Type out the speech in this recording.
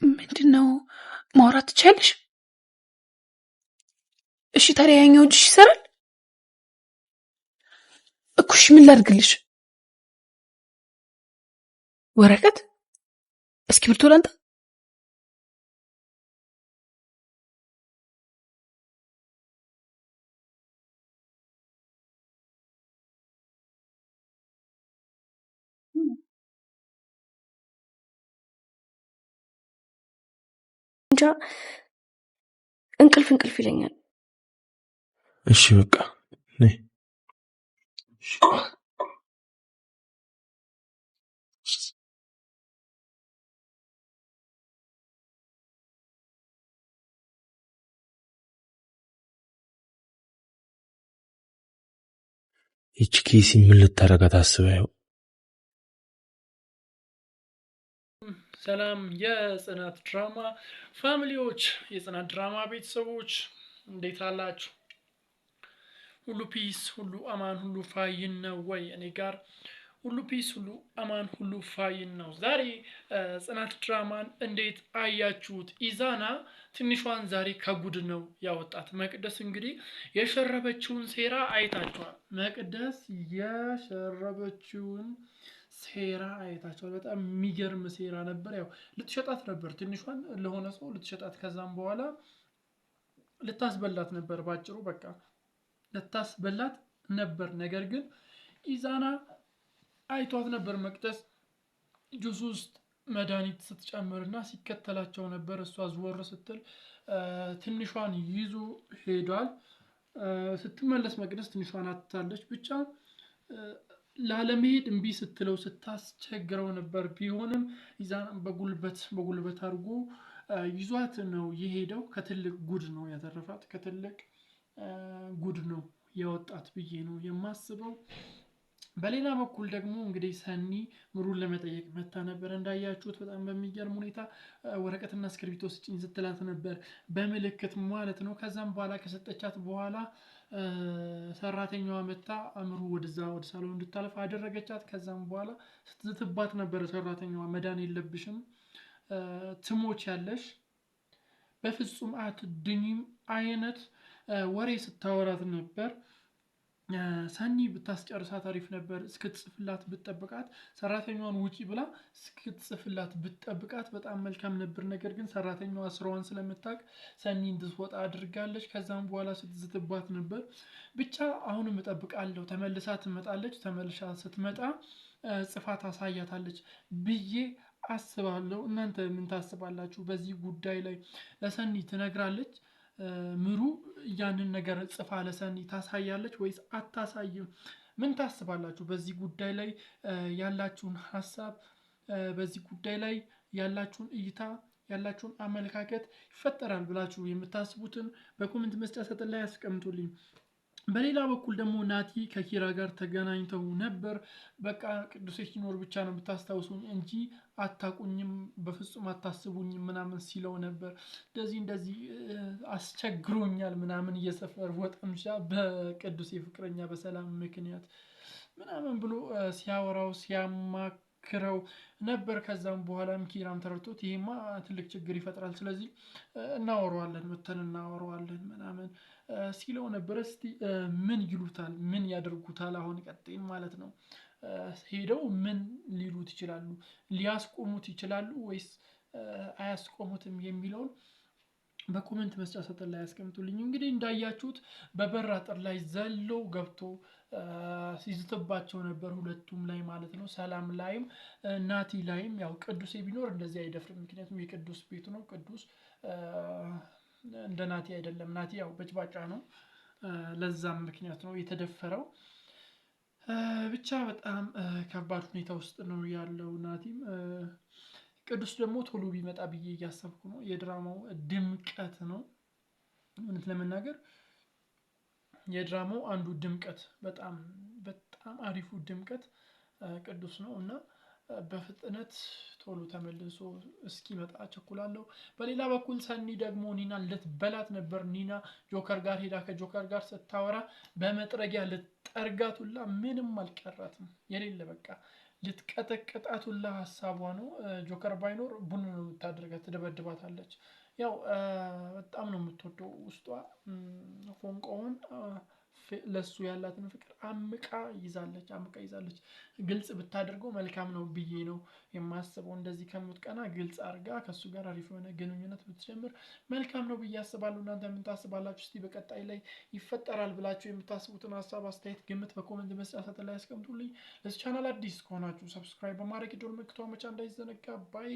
ምንድነው ማውራት ትችያለሽ? እሺ ታዲያ ያኛው እጅሽ ይሰራል እኮ። እሺ ምን ላድርግልሽ? ወረቀት እስክሪብቶ ላምጣ? እንጃ እንቅልፍ ይለኛል። እሺ በቃ ነይ። ይቺ ኬሲ ምን ልታረጋት አስበው? ሰላም የጽናት ድራማ ፋሚሊዎች፣ የጽናት ድራማ ቤተሰቦች እንዴት አላችሁ? ሁሉ ፒስ፣ ሁሉ አማን፣ ሁሉ ፋይን ነው ወይ? እኔ ጋር ሁሉ ፒስ፣ ሁሉ አማን፣ ሁሉ ፋይን ነው። ዛሬ ጽናት ድራማን እንዴት አያችሁት? ኢዛና ትንሿን ዛሬ ከጉድ ነው ያወጣት። መቅደስ እንግዲህ የሸረበችውን ሴራ አይታችኋል። መቅደስ የሸረበችውን ሴራ አይታችኋል። በጣም የሚገርም ሴራ ነበር። ያው ልትሸጣት ነበር ትንሿን ለሆነ ሰው ልትሸጣት፣ ከዛም በኋላ ልታስበላት ነበር። ባጭሩ በቃ ልታስበላት ነበር። ነገር ግን ኢዛና አይቷት ነበር። መቅደስ ጁስ ውስጥ መድኃኒት ስትጨምርና ሲከተላቸው ነበር። እሷ ዝወር ስትል ትንሿን ይዞ ሄዷል። ስትመለስ መቅደስ ትንሿን አትታለች። ብቻ ላለመሄድ እምቢ ስትለው ስታስቸግረው ነበር። ቢሆንም ኢዛና በጉልበት አድርጎ ይዟት ነው የሄደው። ከትልቅ ጉድ ነው ያተረፋት። ከትልቅ ጉድ ነው ያወጣት ብዬ ነው የማስበው። በሌላ በኩል ደግሞ እንግዲህ ሰኒ ምሩን ለመጠየቅ መታ ነበር። እንዳያችሁት በጣም በሚገርም ሁኔታ ወረቀትና እስክሪብቶ ስጪኝ ስትላት ነበር፣ በምልክት ማለት ነው። ከዛም በኋላ ከሰጠቻት በኋላ ሰራተኛዋ መታ ምሩ ወደ ሳሎን እንድታልፍ አደረገቻት። ከዛም በኋላ ስትዝትባት ነበር ሰራተኛዋ፣ መዳን የለብሽም ትሞች ያለሽ በፍጹም አትድኝም አይነት ወሬ ስታወራት ነበር። ሰኒ ብታስጨርሳት አሪፍ ነበር። እስክትጽፍላት ብትጠብቃት፣ ሰራተኛዋን ውጪ ብላ እስክትጽፍላት ብትጠብቃት በጣም መልካም ነበር። ነገር ግን ሰራተኛዋ ስራዋን ስለምታውቅ ሰኒ እንድትወጣ አድርጋለች። ከዛም በኋላ ስትዝትባት ነበር። ብቻ አሁንም እጠብቃለሁ፣ ተመልሳ ትመጣለች። ተመልሳ ስትመጣ ጽፋት አሳያታለች ብዬ አስባለሁ። እናንተ ምን ታስባላችሁ በዚህ ጉዳይ ላይ? ለሰኒ ትነግራለች ምሩ ያንን ነገር ጽፋ ለሰኒ ታሳያለች ወይስ አታሳይም? ምን ታስባላችሁ በዚህ ጉዳይ ላይ? ያላችሁን ሀሳብ፣ በዚህ ጉዳይ ላይ ያላችሁን እይታ፣ ያላችሁን አመለካከት ይፈጠራል ብላችሁ የምታስቡትን በኮሜንት መስጫ ሳጥን ላይ አስቀምጡልኝ። በሌላ በኩል ደግሞ ናቲ ከኪራ ጋር ተገናኝተው ነበር። በቃ ቅዱሴ ሲኖር ብቻ ነው የምታስታውሱኝ እንጂ አታቁኝም፣ በፍጹም አታስቡኝም ምናምን ሲለው ነበር። እንደዚህ አስቸግሮኛል ምናምን እየሰፈር ወጠምሻ በቅዱሴ ፍቅረኛ በሰላም ምክንያት ምናምን ብሎ ሲያወራው ሲያማክረው ነበር። ከዛም በኋላም ኪራም ተረድቶት ይሄማ ትልቅ ችግር ይፈጥራል፣ ስለዚህ እናወራዋለን፣ መተን እናወራዋለን ምናምን ሲለው ነበር። እስቲ ምን ይሉታል፣ ምን ያደርጉታል አሁን ቀጥይን ማለት ነው። ሄደው ምን ሊሉት ይችላሉ? ሊያስቆሙት ይችላሉ ወይስ አያስቆሙትም የሚለውን በኮሜንት መስጫ ሳጥን ላይ ያስቀምጡልኝ። እንግዲህ እንዳያችሁት በበር አጥር ላይ ዘሎ ገብቶ ሲዝትባቸው ነበር፣ ሁለቱም ላይ ማለት ነው። ሰላም ላይም ናቲ ላይም። ያው ቅዱሴ ቢኖር እንደዚህ አይደፍርም፣ ምክንያቱም የቅዱስ ቤቱ ነው። ቅዱስ እንደ ናቲ አይደለም። ናቲ ያው በጭባጫ ነው፣ ለዛም ምክንያት ነው የተደፈረው። ብቻ በጣም ከባድ ሁኔታ ውስጥ ነው ያለው ናቲም። ቅዱስ ደግሞ ቶሎ ቢመጣ ብዬ እያሰብኩ ነው። የድራማው ድምቀት ነው እውነት ለመናገር። የድራማው አንዱ ድምቀት፣ በጣም አሪፉ ድምቀት ቅዱስ ነው እና በፍጥነት ቶሎ ተመልሶ እስኪመጣ ቸኩላለሁ። በሌላ በኩል ሰኒ ደግሞ ኒናን ልትበላት ነበር። ኒና ጆከር ጋር ሄዳ ከጆከር ጋር ስታወራ በመጥረጊያ ልትጠርጋቱላ ምንም አልቀራትም። የሌለ በቃ ልትቀጠቅጣቱላ ሀሳቧ ነው። ጆከር ባይኖር ቡን ነው የምታደርጋት። ትደበድባታለች። ያው በጣም ነው የምትወደው ውስጧ ፎንቃውን ለሱ ያላትን ፍቅር አምቃ ይዛለች። ግልጽ ብታደርገው መልካም ነው ብዬ ነው የማስበው። እንደዚህ ከምትቀና ግልጽ አድርጋ ከሱ ጋር አሪፍ የሆነ ግንኙነት ብትጀምር መልካም ነው ብዬ አስባለሁ። እናንተ ምን ታስባላችሁ? እስቲ በቀጣይ ላይ ይፈጠራል ብላችሁ የምታስቡትን ሀሳብ፣ አስተያየት፣ ግምት በኮመንት መስጫ ሳጥን ላይ ያስቀምጡልኝ። ለዚህ ቻናል አዲስ ከሆናችሁ ሰብስክራይብ በማድረግ የደወል ምልክቷን መጫን እንዳይዘነጋ ባይ